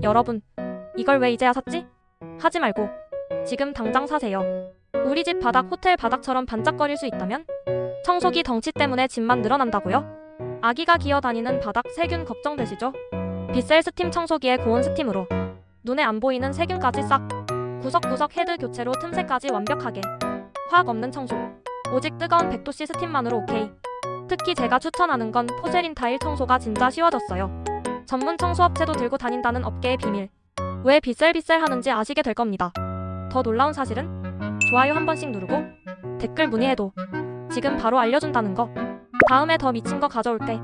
여러분, 이걸 왜 이제야 샀지? 하지 말고 지금 당장 사세요. 우리 집 바닥 호텔 바닥처럼 반짝거릴 수 있다면? 청소기 덩치 때문에 집만 늘어난다고요? 아기가 기어다니는 바닥 세균 걱정되시죠? 빗셀 스팀 청소기의 고온 스팀으로 눈에 안 보이는 세균까지 싹, 구석구석 헤드 교체로 틈새까지 완벽하게, 화학 없는 청소, 오직 뜨거운 100도씨 스팀만으로 오케이. 특히 제가 추천하는 건 포세린 타일 청소가 진짜 쉬워졌어요. 전문 청소업체도 들고 다닌다는 업계의 비밀, 왜 빗셀빗셀 하는지 아시게 될 겁니다. 더 놀라운 사실은 좋아요 한 번씩 누르고 댓글 문의해도 지금 바로 알려준다는 거. 다음에 더 미친 거 가져올게.